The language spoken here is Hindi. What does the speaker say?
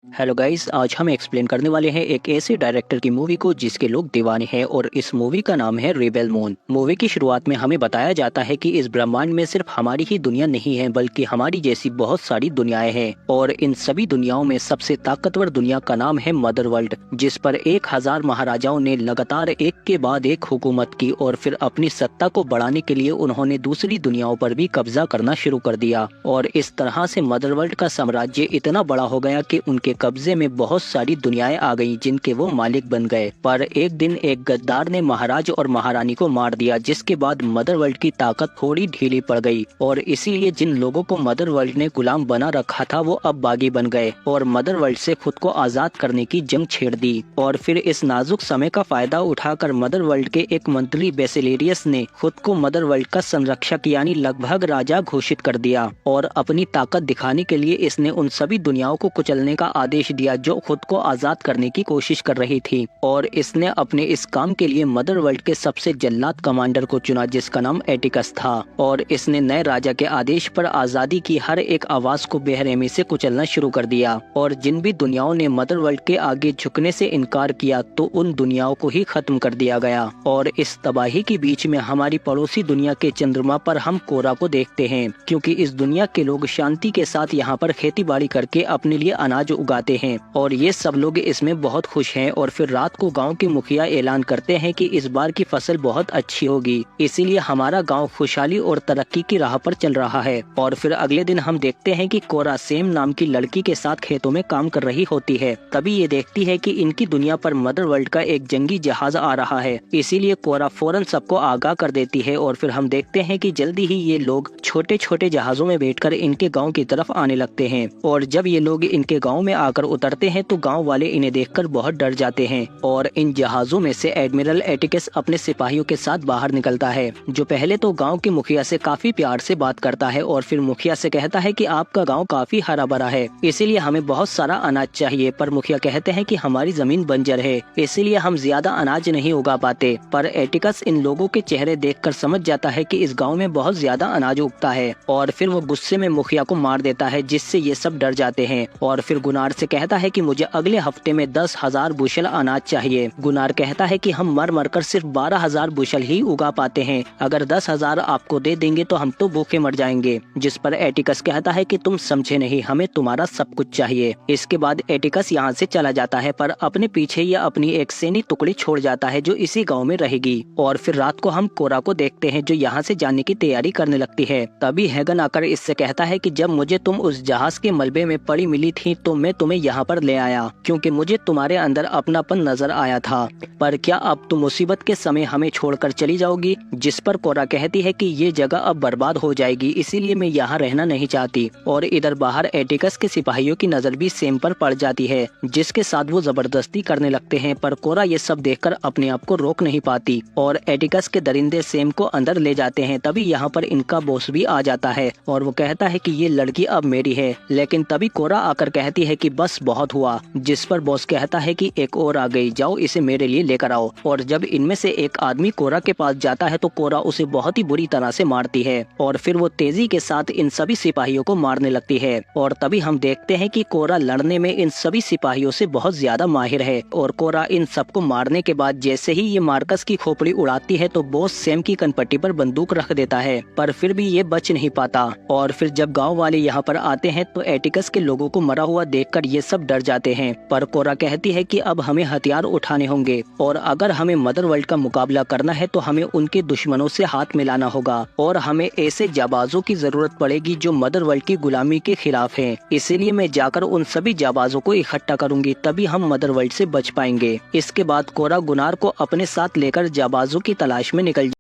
हेलो गाइस, आज हम एक्सप्लेन करने वाले हैं एक ऐसे डायरेक्टर की मूवी को जिसके लोग दीवाने हैं और इस मूवी का नाम है रेबेल मून। मूवी की शुरुआत में हमें बताया जाता है कि इस ब्रह्मांड में सिर्फ हमारी ही दुनिया नहीं है बल्कि हमारी जैसी बहुत सारी दुनियाएं हैं और इन सभी दुनियाओं में सबसे ताकतवर दुनिया का नाम है मदर वर्ल्ड, जिस पर 1000 महाराजाओं ने लगातार एक के बाद एक हुकूमत की और फिर अपनी सत्ता को बढ़ाने के लिए उन्होंने दूसरी दुनियाओं पर भी कब्जा करना शुरू कर दिया और इस तरह से मदर वर्ल्ड का साम्राज्य इतना बड़ा हो गया कि उनके कब्जे में बहुत सारी दुनियाएं आ गईं जिनके वो मालिक बन गए। पर एक दिन एक गद्दार ने महाराज और महारानी को मार दिया, जिसके बाद मदर वर्ल्ड की ताकत थोड़ी ढीली पड़ गई और इसीलिए जिन लोगों को मदर वर्ल्ड ने गुलाम बना रखा था वो अब बागी बन गए और मदर वर्ल्ड से खुद को आजाद करने की जंग छेड़ दी। और फिर इस नाजुक समय का फायदा उठाकर मदर वर्ल्ड के एक मंत्री बेसिलेरियस ने खुद को मदर वर्ल्ड का संरक्षक यानी लगभग राजा घोषित कर दिया और अपनी ताकत दिखाने के लिए इसने उन सभी दुनियाओं को कुचलने का आदेश दिया जो खुद को आजाद करने की कोशिश कर रही थी। और इसने अपने इस काम के लिए मदर वर्ल्ड के सबसे जल्लाद कमांडर को चुना जिसका नाम एटिकस था और इसने नए राजा के आदेश पर आजादी की हर एक आवाज को बेरहमी से कुचलना शुरू कर दिया और जिन भी दुनियाओं ने मदर वर्ल्ड के आगे झुकने से इनकार किया तो उन दुनियाओं को ही खत्म कर दिया गया। और इस तबाही के बीच में हमारी पड़ोसी दुनिया के चंद्रमा पर हम कोरा को देखते हैं, क्योंकि इस दुनिया के लोग शांति के साथ यहाँ पर खेती बाड़ी करके अपने लिए अनाज उगाते हैं और ये सब लोग इसमें बहुत खुश हैं। और फिर रात को गांव के मुखिया ऐलान करते हैं कि इस बार की फसल बहुत अच्छी होगी, इसीलिए हमारा गांव खुशहाली और तरक्की की राह पर चल रहा है। और फिर अगले दिन हम देखते हैं कि कोरा सेम नाम की लड़की के साथ खेतों में काम कर रही होती है। तभी ये देखती है कि इनकी दुनिया पर मदर वर्ल्ड का एक जंगी जहाज आ रहा है, इसीलिए कोरा फौरन सबको आगाह कर देती है। और फिर हम देखते हैं कि जल्दी ही ये लोग छोटे छोटे जहाजों में बैठकर इनके गाँव की तरफ आने लगते हैं और जब ये लोग इनके गाँव में आकर उतरते हैं तो गांव वाले इन्हें देखकर बहुत डर जाते हैं। और इन जहाजों में से एडमिरल एटिकस अपने सिपाहियों के साथ बाहर निकलता है, जो पहले तो गांव के मुखिया से काफी प्यार से बात करता है और फिर मुखिया से कहता है कि आपका गांव काफी हरा भरा है, इसीलिए हमें बहुत सारा अनाज चाहिए। पर मुखिया कहते हैं कि हमारी जमीन बंजर है, इसीलिए हम ज्यादा अनाज नहीं उगा पाते। पर एटिकस इन लोगों के चेहरे देखकर समझ जाता है कि इस गाँव में बहुत ज्यादा अनाज उगता है और फिर वो गुस्से में मुखिया को मार देता है, जिससे ये सब डर जाते हैं। और फिर गुनार से कहता है कि मुझे अगले हफ्ते में 10,000 बुशल अनाज चाहिए। गुनार कहता है कि हम मर मर कर सिर्फ 12,000 बुशल ही उगा पाते हैं, अगर 10,000 आपको दे देंगे तो हम तो भूखे मर जाएंगे। जिस पर एटिकस कहता है कि तुम समझे नहीं, हमें तुम्हारा सब कुछ चाहिए। इसके बाद एटिकस यहाँ से चला जाता है, पर अपने पीछे यह अपनी एक सैनिक टुकड़ी छोड़ जाता है जो इसी गाँव में रहेगी। और फिर रात को हम कोरा को देखते हैं जो यहाँ से जाने की तैयारी करने लगती है। तभी हैगन आकर इससे कहता है कि जब मुझे तुम उस जहाज के मलबे में पड़ी मिली थी तो मैं तुम्हें यहाँ पर ले आया, क्योंकि मुझे तुम्हारे अंदर अपनापन नजर आया था। पर क्या अब तुम मुसीबत के समय हमें छोड़कर चली जाओगी? जिस पर कोरा कहती है कि ये जगह अब बर्बाद हो जाएगी, इसीलिए मैं यहाँ रहना नहीं चाहती। और इधर बाहर एटिकस के सिपाहियों की नजर भी सेम पर पड़ जाती है, जिसके साथ वो जबरदस्ती करने लगते हैं। पर कोरा ये सब देखकर अपने आप को रोक नहीं पाती और एटिकस के दरिंदे सेम को अंदर ले जाते हैं। तभी यहाँ पर इनका बॉस भी आ जाता है और वो कहता है कि ये लड़की अब मेरी है। लेकिन तभी कोरा आकर कहती है कि बस बहुत हुआ। जिस पर बॉस कहता है कि एक और आ गई, जाओ इसे मेरे लिए लेकर आओ। और जब इनमें से एक आदमी कोरा के पास जाता है तो कोरा उसे बहुत ही बुरी तरह से मारती है और फिर वो तेजी के साथ इन सभी सिपाहियों को मारने लगती है। और तभी हम देखते हैं कि कोरा लड़ने में इन सभी सिपाहियों से बहुत ज्यादा माहिर है और कोरा इन सबको मारने के बाद जैसे ही ये मार्कस की खोपड़ी उड़ाती है तो बॉस सैम की कनपट्टी पर बंदूक रख देता है, पर फिर भी ये बच नहीं पाता। और फिर जब गाँव वाले यहाँ पर आते हैं तो एटिकस के लोगों को मरा हुआ देखकर ये सब डर जाते हैं। पर कोरा कहती है कि अब हमें हथियार उठाने होंगे और अगर हमें मदर वर्ल्ड का मुकाबला करना है तो हमें उनके दुश्मनों से हाथ मिलाना होगा और हमें ऐसे जाबाजों की जरूरत पड़ेगी जो मदर वर्ल्ड की गुलामी के खिलाफ हैं। इसीलिए मैं जाकर उन सभी जाबाजों को इकट्ठा करूंगी, तभी हम मदर वर्ल्ड से बच पाएंगे। इसके बाद कोरा गुनार को अपने साथ लेकर जाबाजों की तलाश में निकल